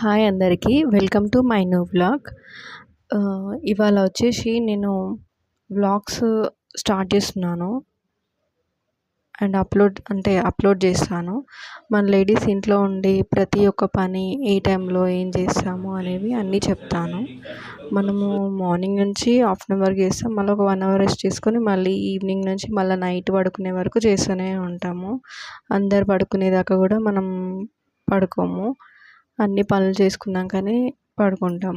Hi అందరికీ. Welcome to my new vlog. ఇవాళ వచ్చేసి నేను వ్లాగ్స్ స్టార్ట్ చేస్తున్నాను అండ్ అప్లోడ్ చేస్తాను. మన లేడీస్ ఇంట్లో ఉండి ప్రతి ఒక్క పని ఏ టైంలో ఏం చేస్తాము అనేవి అన్నీ చెప్తాను. మనము మార్నింగ్ నుంచి ఆఫ్టర్నూన్ వరకు చేస్తాం. మళ్ళీ ఒక 1 అవర్ రెస్ట్ తీసుకొని మళ్ళీ ఈవినింగ్ నుంచి మళ్ళీ నైట్ పడుకునే వరకు చేస్తూనే ఉంటాము. అందరు పడుకునేదాకా కూడా మనం పడుకోము. అన్ని పనులు చేసుకున్నాకనే పడుకుంటాం.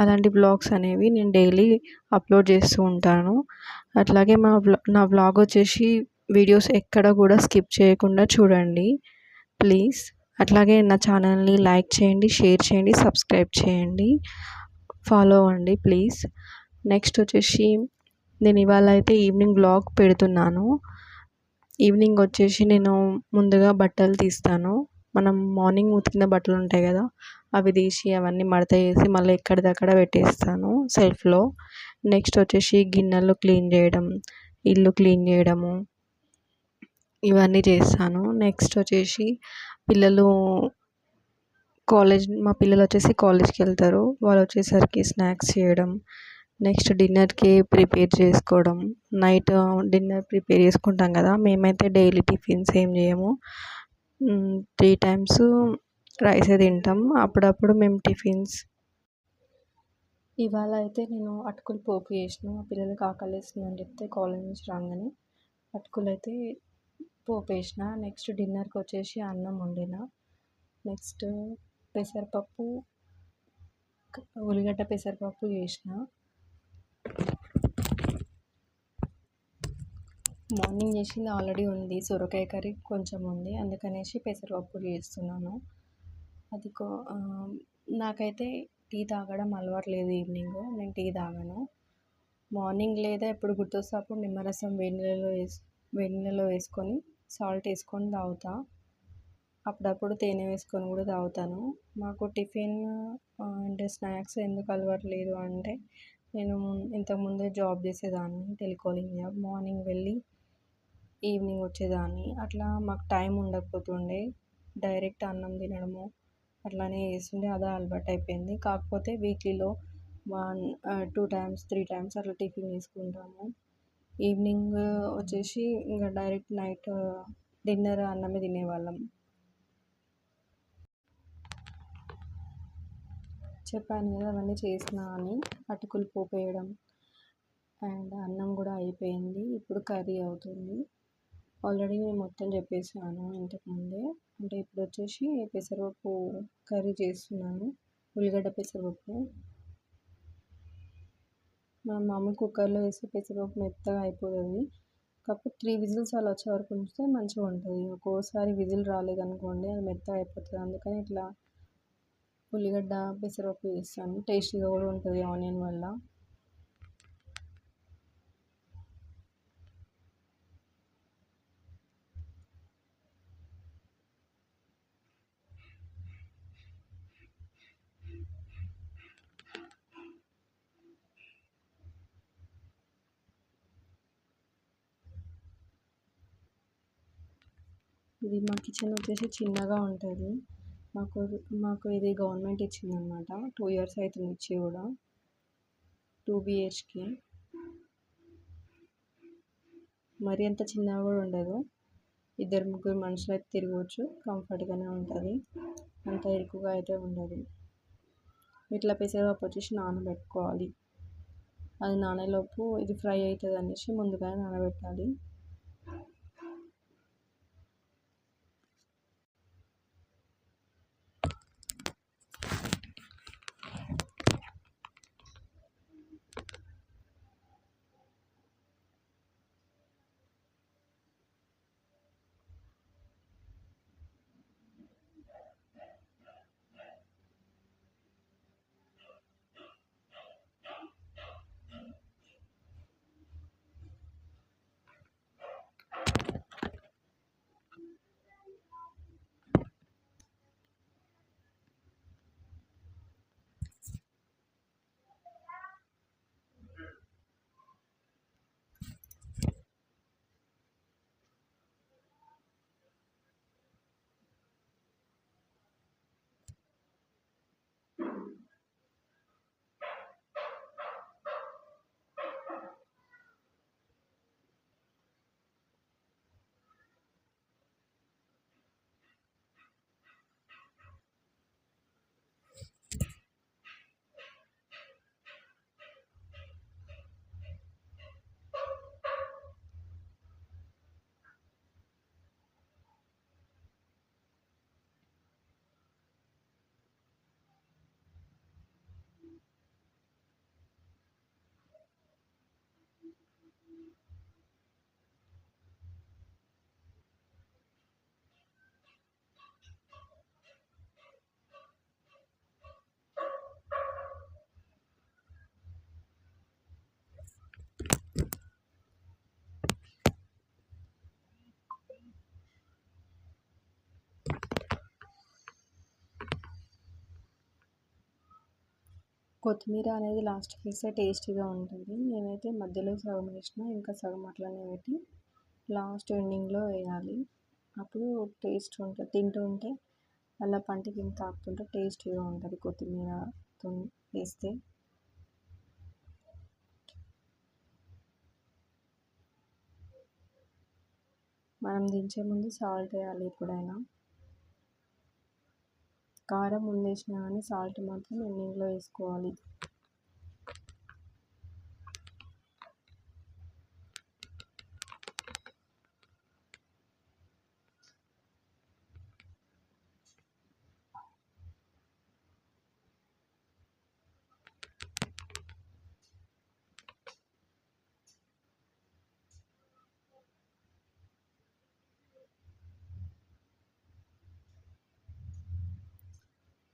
అలాంటి వ్లాగ్స్ అనేవి నేను డైలీ అప్లోడ్ చేస్తూ ఉంటాను. అట్లాగే నా వ్లాగ్ వచ్చేసి వీడియోస్ ఎక్కడ కూడా స్కిప్ చేయకుండా చూడండి ప్లీజ్. అట్లాగే నా ఛానల్ని లైక్ చేయండి, షేర్ చేయండి, సబ్స్క్రైబ్ చేయండి, ఫాలో అవ్వండి ప్లీజ్. నెక్స్ట్ వచ్చేసి నేను ఇవాళ అయితే ఈవినింగ్ వ్లాగ్ పెడుతున్నాను. ఈవినింగ్ వచ్చేసి నేను ముందుగా బట్టలు తీస్తాను. మనం మార్నింగ్ ఉతికిన బట్టలు ఉంటాయి కదా, అవి తీసి అవన్నీ మడత చేసి మళ్ళీ ఎక్కడిదక్కడ పెట్టేస్తాను సెల్ఫ్లో. నెక్స్ట్ వచ్చేసి గిన్నెలు క్లీన్ చేయడం, ఇల్లు క్లీన్ చేయడము, ఇవన్నీ చేస్తాను. నెక్స్ట్ వచ్చేసి మా పిల్లలు వచ్చేసి కాలేజ్కి వెళ్తారు. వాళ్ళు వచ్చేసరికి స్నాక్స్ చేయడం, నెక్స్ట్ డిన్నర్కి ప్రిపేర్ చేసుకోవడం. నైట్ డిన్నర్ ప్రిపేర్ చేసుకుంటాం కదా, మేమైతే డైలీ టిఫిన్స్ ఏం చేయము. 3 టైమ్స్ రైసే తింటాం. అప్పుడప్పుడు మేము టిఫిన్స్. ఇవాళ అయితే నేను అటుకులు పోపు చేసిన. మా పిల్లలకి ఆకలేస్తుందని చెప్తే కాలేజ్ నుంచి రాగానే అటుకులు అయితే పోపు వేసిన. నెక్స్ట్ డిన్నర్కి వచ్చేసి అన్నం వండిన. నెక్స్ట్ ఉల్లిగడ్డ పెసరపప్పు చేసిన. మార్నింగ్ చేసింది ఆల్రెడీ ఉంది, సొరకాయ కర్రీ కొంచెం ఉంది, అందుకనేసి పెసరపప్పు చేస్తున్నాను. నాకైతే టీ తాగడం అలవాటు లేదు. ఈవినింగ్ నేను టీ తాగను. మార్నింగ్ లేదా ఎప్పుడు గుర్తొస్తే అప్పుడు నిమ్మరసం వేడి నీళ్ళలో వేసుకొని సాల్ట్ వేసుకొని తాగుతా. అప్పుడప్పుడు తేనె వేసుకొని కూడా తాగుతాను. మాకు టిఫిన్ అంటే స్నాక్స్ ఎందుకు అలవాటు లేదు అంటే, నేను ఇంతకుముందే జాబ్ చేసేదాన్ని, టెలికాలింగ్ జాబ్. మార్నింగ్ వెళ్ళి ఈవినింగ్ వచ్చేదాన్ని. అట్లా మాకు టైం ఉండకపోతుండే. డైరెక్ట్ అన్నం తినడము అట్లానే చేస్తుండే, అదే అలవాటు అయిపోయింది. కాకపోతే వీక్లీలో 2 టైమ్స్ 3 టైమ్స్ అట్లా టిఫిన్ తీసుకుంటాము. ఈవినింగ్ వచ్చేసి ఇంకా డైరెక్ట్ నైట్ డిన్నర్ అన్నమే తినేవాళ్ళం. చెప్పాను కదా అవన్నీ చేసిన అని. అటుకులు పోపు వేయడం అండ్ అన్నం కూడా అయిపోయింది. ఇప్పుడు కర్రీ అవుతుంది. ఆల్రెడీ నేను మొత్తం చెప్పేసాను ఇంతకుముందే. అంటే ఇప్పుడు వచ్చేసి పెసరపప్పు కర్రీ చేస్తున్నాను, ఉల్లిగడ్డ పెసరపప్పు. మనం మామూలు కుక్కర్లో వేస్తే పెసరపప్పు మెత్తగా అయిపోతుంది. కాకపోతే 3 విజిల్స్ అలా వచ్చే వరకు ఉంచితే మంచిగా ఉంటుంది. ఒక్కోసారి విజిల్ రాలేదనుకోండి, అది మెత్తగా అయిపోతుంది. అందుకని ఇట్లా ఉల్లిగడ్డ పెసరపప్పు వేస్తాను. టేస్టీగా కూడా ఉంటుంది ఆనియన్ వల్ల. ఇది మా కిచెన్ వచ్చేసి చిన్నగా ఉంటుంది. మాకు ఇది గవర్నమెంట్ ఇచ్చిందనమాట. 2 years అవుతుంది ఇచ్చి కూడా. 2 BHK. మరి అంత చిన్నగా కూడా ఉండదు. 2-3 మనుషులు అయితే తిరగవచ్చు, కంఫర్ట్గానే ఉంటుంది. అంత ఇరుకుగా అయితే ఉండదు. ఇట్లా పెసరపప్పు వచ్చేసి నానబెట్టుకోవాలి. అది నానేలోపు ఇది ఫ్రై అవుతుంది అనేసి ముందుగానే నానబెట్టాలి. కొత్తిమీర అనేది లాస్ట్కి వేస్తే టేస్టీగా ఉంటుంది. నేనైతే మధ్యలో సగం వేసిన, ఇంకా సగం అట్లనే పెట్టి లాస్ట్ ఎండింగ్లో వేయాలి. అప్పుడు టేస్ట్ ఉంటుంది. తింటుంటే అలా పంటి కింద తాకుతుంటే టేస్టీగా ఉంటుంది కొత్తిమీరతో వేస్తే. మనం దించే ముందు సాల్ట్ వేయాలి ఎప్పుడైనా. కారం ముందు వేసినా కానీ సాల్ట్ మాత్రం ఎండింగ్లో వేసుకోవాలి.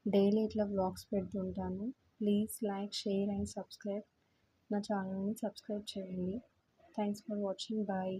డైలీ ఇట్లా వ్లాగ్స్ పెడుతుంటాను. Please like, share and subscribe. నా ఛానల్ని సబ్స్క్రైబ్ చేయండి. Thanks for watching. బాయ్.